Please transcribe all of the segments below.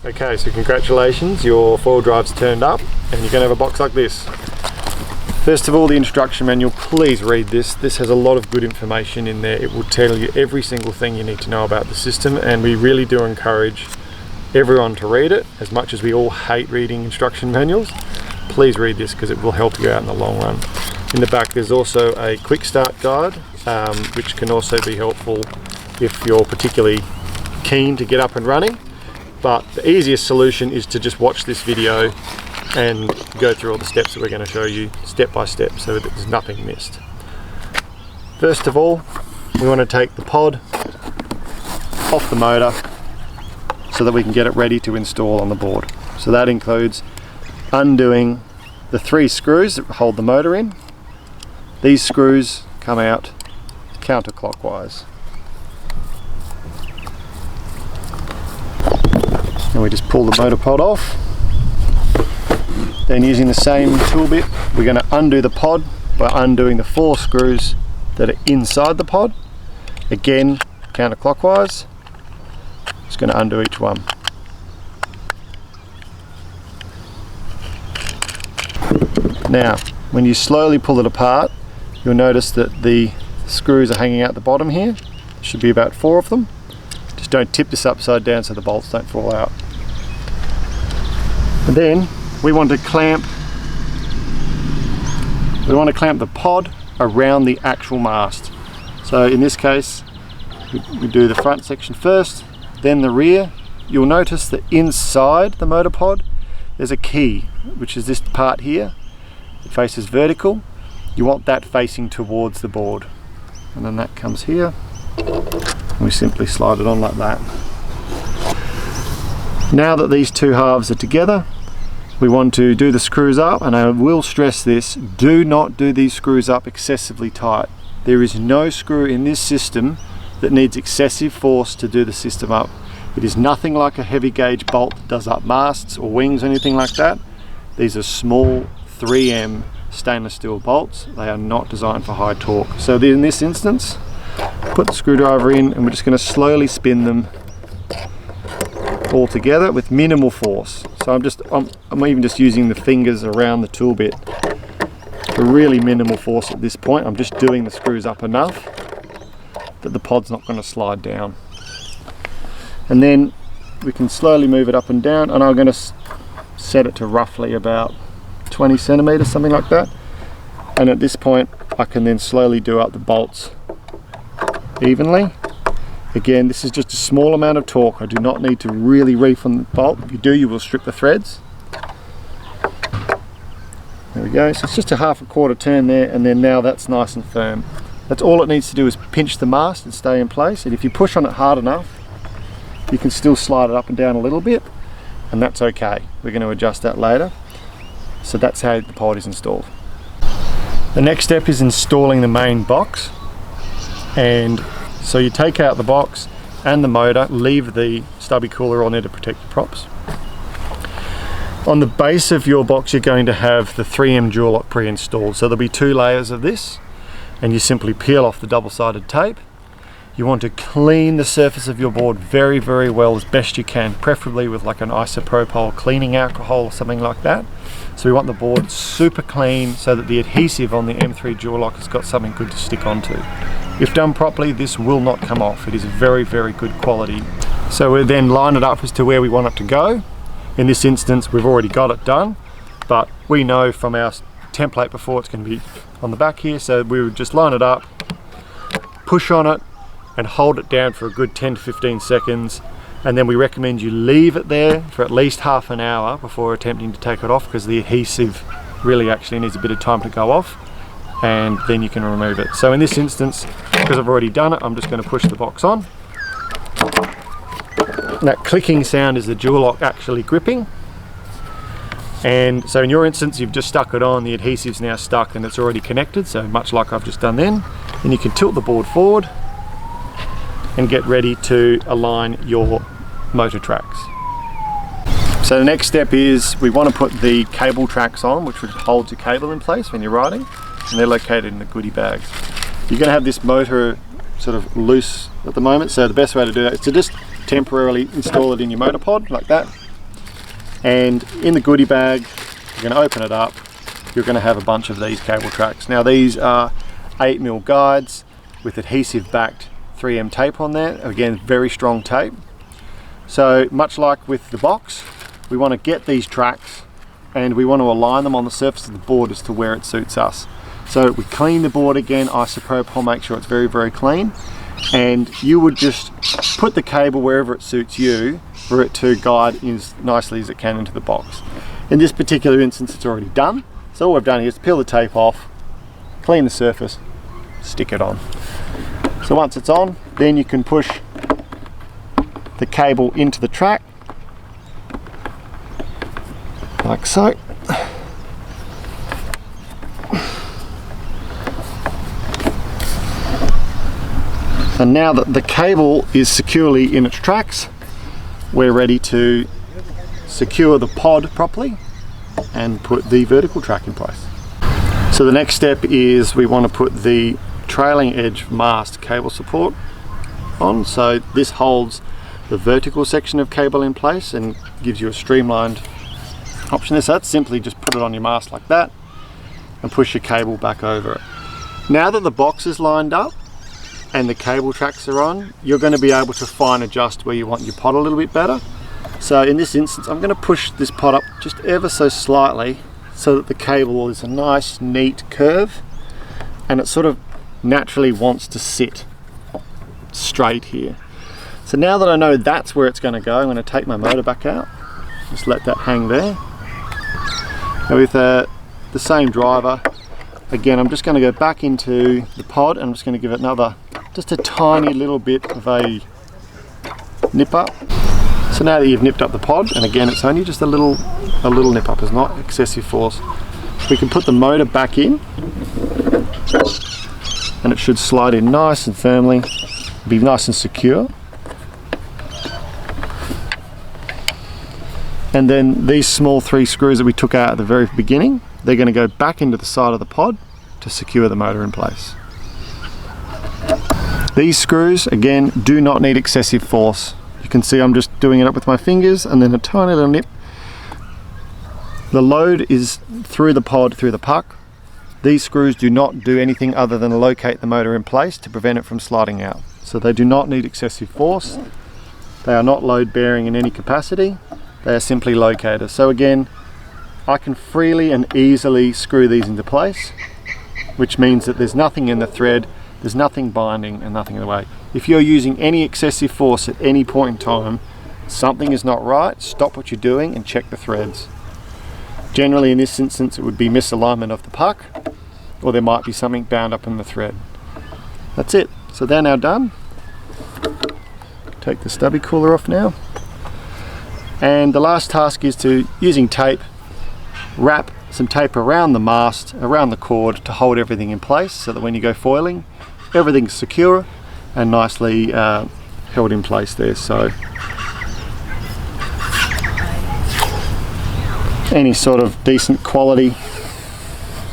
Okay, so congratulations, your four-wheel drive's turned up and you're going to have a box like this. First of all, the instruction manual, please read this. This has a lot of good information in there. It will tell you every single thing you need to know about the system, and we really do encourage everyone to read it. As much as we all hate reading instruction manuals, please read this because it will help you out in the long run. In the back there's also a quick start guide, which can also be helpful if you're particularly keen to get up and running. But the easiest solution is to just watch this video and go through all the steps that we're going to show you step by step so that there's nothing missed. First of all, we want to take the pod off the motor so that we can get it ready to install on the board. So that includes undoing the 3 screws that hold the motor in. These screws come out counterclockwise. And we just pull the motor pod off. Then using the same tool bit, we're going to undo the pod by undoing the 4 screws that are inside the pod. Again, counterclockwise. Just going to undo each one. Now, when you slowly pull it apart, you'll notice that the screws are hanging out the bottom here. There should be about 4 of them. Just don't tip this upside down so the bolts don't fall out. And then we want to clamp the pod around the actual mast. So in this case, we do the front section first, then the rear. You'll notice that inside the motor pod there's a key, which is this part here. It faces vertical. You want that facing towards the board. And then that comes here. And we simply slide it on like that. Now that these 2 halves are together, we want to do the screws up, and I will stress this, do not do these screws up excessively tight. There is no screw in this system that needs excessive force to do the system up. It is nothing like a heavy gauge bolt that does up masts or wings or anything like that. These are small 3M stainless steel bolts. They are not designed for high torque. So in this instance, put the screwdriver in and we're just going to slowly spin them all together with minimal force. So I'm even just using the fingers around the tool bit for really minimal force at this point. I'm just doing the screws up enough that the pod's not going to slide down. And then we can slowly move it up and down, and I'm going to set it to roughly about 20 centimeters, something like that. And at this point I can then slowly do up the bolts evenly. Again, this is just a small amount of torque. I do not need to really reef on the bolt. If you do, you will strip the threads. There we go. So it's just a 1/2 quarter turn there, and then now that's nice and firm. That's all it needs to do is pinch the mast and stay in place. And if you push on it hard enough, you can still slide it up and down a little bit, and that's okay. We're going to adjust that later. So that's how the pod is installed. The next step is installing the main box. And so you take out the box and the motor, leave the stubby cooler on there to protect the props. On the base of your box you're going to have the 3M dual lock pre-installed. So there'll be 2 layers of this, and you simply peel off the double-sided tape. You want to clean the surface of your board very, very well as best you can, preferably with like an isopropyl cleaning alcohol or something like that. So we want the board super clean so that the adhesive on the M3 dual lock has got something good to stick onto. If done properly, this will not come off. It is very, very good quality. So we then line it up as to where we want it to go. In this instance, we've already got it done, but we know from our template before it's going to be on the back here. So we would just line it up, push on it, and hold it down for a good 10 to 15 seconds. And then we recommend you leave it there for at least half an hour before attempting to take it off, because the adhesive really actually needs a bit of time to go off, and then you can remove it. So in this instance, because I've already done it, I'm just going to push the box on. And that clicking sound is the dual lock actually gripping. And so in your instance, you've just stuck it on, the adhesive's now stuck and it's already connected, so much like I've just done then. Then you can tilt the board forward and get ready to align your motor tracks. So the next step is we want to put the cable tracks on, which would hold your cable in place when you're riding, and they're located in the goodie bags. You're going to have this motor sort of loose at the moment, so the best way to do that is to just temporarily install it in your motor pod like that, And in the goodie bag, you're going to open it up, you're going to have a bunch of these cable tracks. Now these are 8mm guides with adhesive backed 3M tape on there. Again, very strong tape. So much like with the box, we want to get these tracks and we want to align them on the surface of the board as to where it suits us. So we clean the board again, isopropyl, make sure it's very, very clean. And you would just put the cable wherever it suits you for it to guide as nicely as it can into the box. In this particular instance, it's already done. So all we've done here is peel the tape off, clean the surface, stick it on. So once it's on, then you can push the cable into the track, like so. And now that the cable is securely in its tracks, we're ready to secure the pod properly and put the vertical track in place. So the next step is we want to put the trailing edge mast cable support on. So this holds the vertical section of cable in place and gives you a streamlined option. So that's simply just put it on your mast like that and push your cable back over it. Now that the box is lined up and the cable tracks are on, you're going to be able to fine adjust where you want your pod a little bit better. So in this instance, I'm going to push this pod up just ever so slightly so that the cable is a nice neat curve and it sort of naturally wants to sit straight here. So now that I know that's where it's going to go, I'm going to take my motor back out, just let that hang there. Now with the same driver, again, I'm just going to go back into the pod and I'm just going to give it another, just a tiny little bit of a nip up. So now that you've nipped up the pod, and again, it's only just a little nip up, it's not excessive force. We can put the motor back in and it should slide in nice and firmly, be nice and secure. And then these small 3 screws that we took out at the very beginning, they're going to go back into the side of the pod to secure the motor in place. These screws, again, do not need excessive force. You can see I'm just doing it up with my fingers and then a tiny little nip. The load is through the pod, through the puck. These screws do not do anything other than locate the motor in place to prevent it from sliding out. So they do not need excessive force. They are not load bearing in any capacity. They are simply locators. So again, I can freely and easily screw these into place, which means that there's nothing in the thread, there's nothing binding and nothing in the way. If you're using any excessive force at any point in time, something is not right, stop what you're doing and check the threads. Generally in this instance it would be misalignment of the puck, or there might be something bound up in the thread. That's it. So they're now done. Take the stubby cooler off now. And the last task is to, using tape, wrap some tape around the mast, around the cord to hold everything in place so that when you go foiling, everything's secure and nicely held in place there. So any sort of decent quality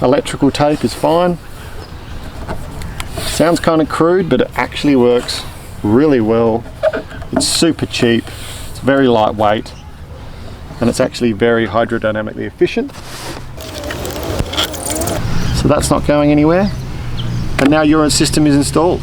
electrical tape is fine. Sounds kind of crude, but it actually works really well. It's super cheap, it's very lightweight, and it's actually very hydrodynamically efficient. So that's not going anywhere. And now your system is installed.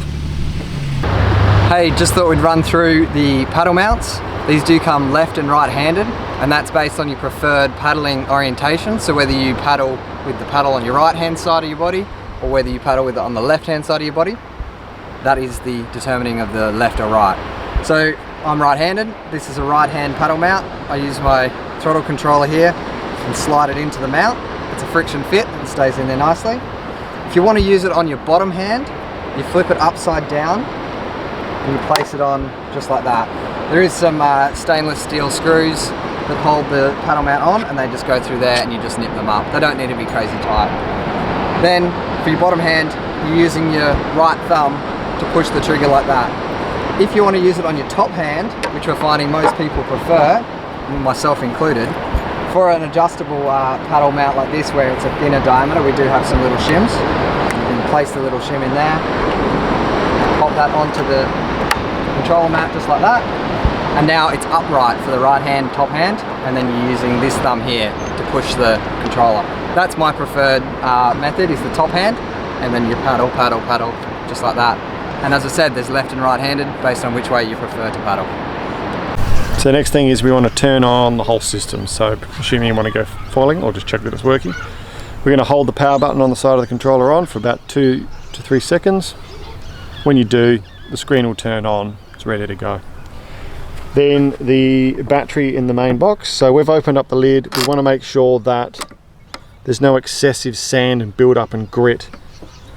Hey, just thought we'd run through the paddle mounts. These do come left and right handed, and that's based on your preferred paddling orientation. So whether you paddle with the paddle on your right hand side of your body or whether you paddle with it on the left hand side of your body, that is the determining of the left or right. So I'm right handed, this is a right hand paddle mount. I use my throttle controller here and slide it into the mount. It's a friction fit and stays in there nicely. If you want to use it on your bottom hand, you flip it upside down and you place it on just like that. There is some stainless steel screws that hold the paddle mount on, and they just go through there and you just nip them up. They don't need to be crazy tight. Then for your bottom hand, you're using your right thumb to push the trigger like that. If you want to use it on your top hand, which we're finding most people prefer, myself included, for an adjustable paddle mount like this where it's a thinner diameter, we do have some little shims. You can place the little shim in there, pop that onto the controller mat just like that, And now it's upright for the right hand, top hand, and then you're using this thumb here to push the controller. That's my preferred method, is the top hand, and then you paddle, paddle, paddle, just like that. And as I said, there's left and right-handed based on which way you prefer to paddle. So next thing is we want to turn on the whole system. So assuming you want to go foiling, or just check that it's working. We're going to hold the power button on the side of the controller on for about 2 to 3 seconds. When you do, the screen will turn on, it's ready to go. Then the battery in the main box. So we've opened up the lid. We want to make sure that there's no excessive sand and build up and grit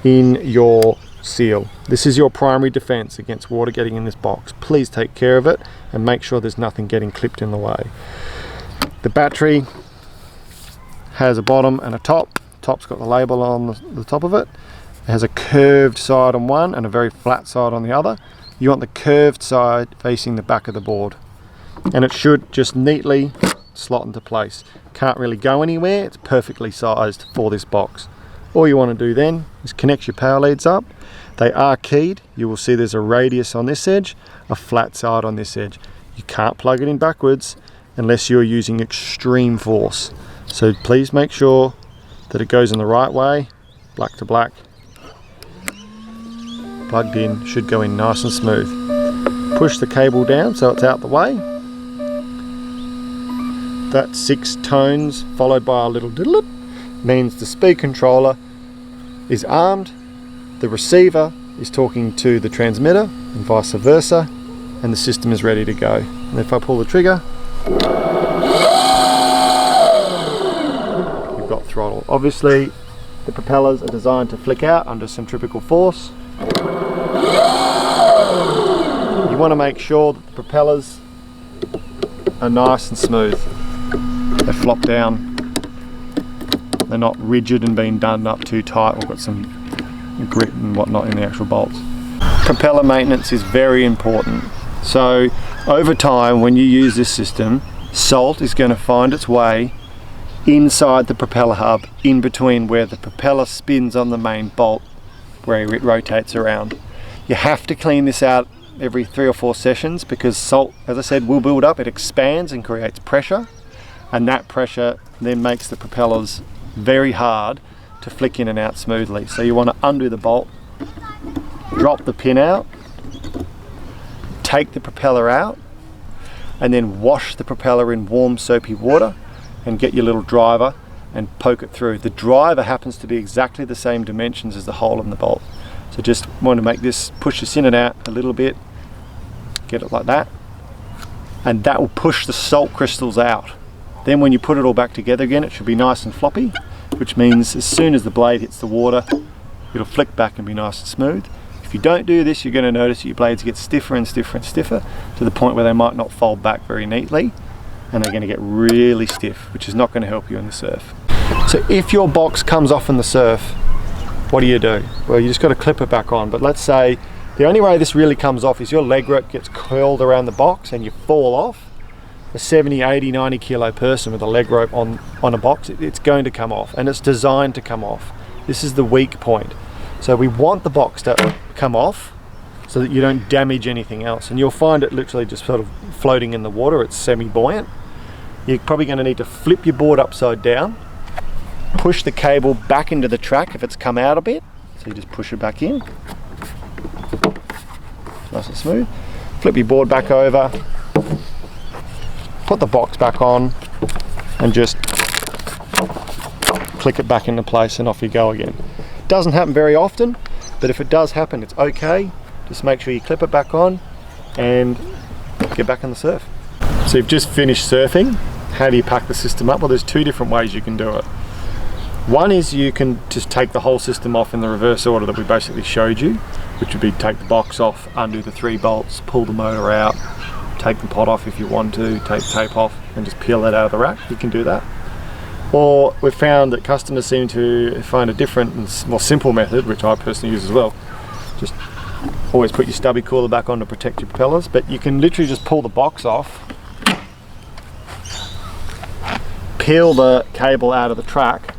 in your seal. This is your primary defense against water getting in this box. Please take care of it and make sure there's nothing getting clipped in the way. The battery has a bottom and a top. Top's got the label on the top of it. It has a curved side on one and a very flat side on the other. You want the curved side facing the back of the board, and it should just neatly slot into place. Can't really go anywhere, it's perfectly sized for this box. All you want to do then is connect your power leads up. They are keyed. You will see there's a radius on this edge, a flat side on this edge. You can't plug it in backwards unless you're using extreme force. So please make sure that it goes in the right way, black to black. Plugged in, should go in nice and smooth. Push the cable down so it's out the way. That 6 tones followed by a little diddle means the speed controller is armed, the receiver is talking to the transmitter and vice versa, and the system is ready to go. And if I pull the trigger, you've got throttle. Obviously the propellers are designed to flick out under centrifugal force. You want to make sure that the propellers are nice and smooth. They flop down. They're not rigid and being done up too tight or got some grit and whatnot in the actual bolts. Propeller maintenance is very important. So over time, when you use this system, salt is going to find its way inside the propeller hub, in between where the propeller spins on the main bolt, where it rotates around. You have to clean this out every 3 or 4 sessions, because salt, as I said, will build up. It expands and creates pressure, and that pressure then makes the propellers very hard to flick in and out smoothly. So you want to undo the bolt, drop the pin out, take the propeller out, and then wash the propeller in warm soapy water and get your little driver and poke it through. The driver happens to be exactly the same dimensions as the hole in the bolt. So just want to make this, push this in and out a little bit, get it like that, and that will push the salt crystals out. Then when you put it all back together again, it should be nice and floppy, which means as soon as the blade hits the water, it'll flick back and be nice and smooth. If you don't do this, you're going to notice that your blades get stiffer and stiffer and stiffer to the point where they might not fold back very neatly, and they're going to get really stiff, which is not going to help you in the surf. So if your box comes off in the surf, what do? Well, you just got to clip it back on. But let's say the only way this really comes off is your leg rope gets curled around the box and you fall off. A 70, 80, 90 kilo person with a leg rope on a box, it's going to come off, and it's designed to come off. This is the weak point. So we want the box to come off so that you don't damage anything else. And you'll find it literally just sort of floating in the water. It's semi-buoyant. You're probably going to need to flip your board upside down, push the cable back into the track if it's come out a bit. So you just push it back in. Nice and smooth. Flip your board back over, put the box back on, and just click it back into place, and off you go again. Doesn't happen very often, but if it does happen, it's okay. Just make sure you clip it back on and get back on the surf. So you've just finished surfing. How do you pack the system up? Well, there's 2 different ways you can do it. One is you can just take the whole system off in the reverse order that we basically showed you, which would be take the box off, undo the 3 bolts, pull the motor out, take the pot off if you want to, take the tape off, and just peel that out of the rack. You can do that. Or we've found that customers seem to find a different and more simple method, which I personally use as well. Just always put your stubby cooler back on to protect your propellers, but you can literally just pull the box off, peel the cable out of the track,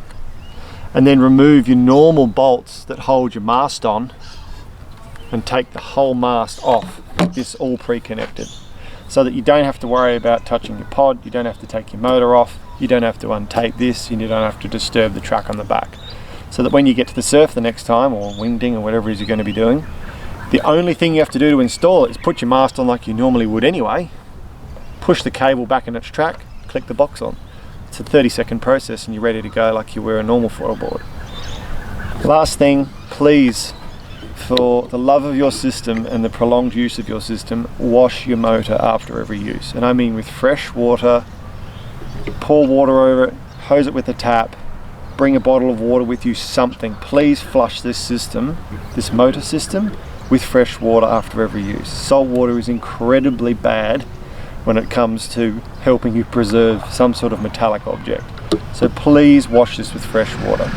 and then remove your normal bolts that hold your mast on and take the whole mast off. This all pre-connected. so that you don't have to worry about touching your pod, you don't have to take your motor off, you don't have to untape this, and you don't have to disturb the track on the back. So that when you get to the surf the next time, or wingding or whatever it is you're going to be doing, the only thing you have to do to install it is put your mast on like you normally would anyway, push the cable back in its track, click the box on. It's a 30-second process and you're ready to go like you were a normal foil board. Last thing, please, for the love of your system and the prolonged use of your system, wash your motor after every use. And I mean with fresh water, pour water over it, hose it with a tap, bring a bottle of water with you, something. Please flush this system, this motor system, with fresh water after every use. Salt water is incredibly bad when it comes to helping you preserve some sort of metallic object. So please wash this with fresh water.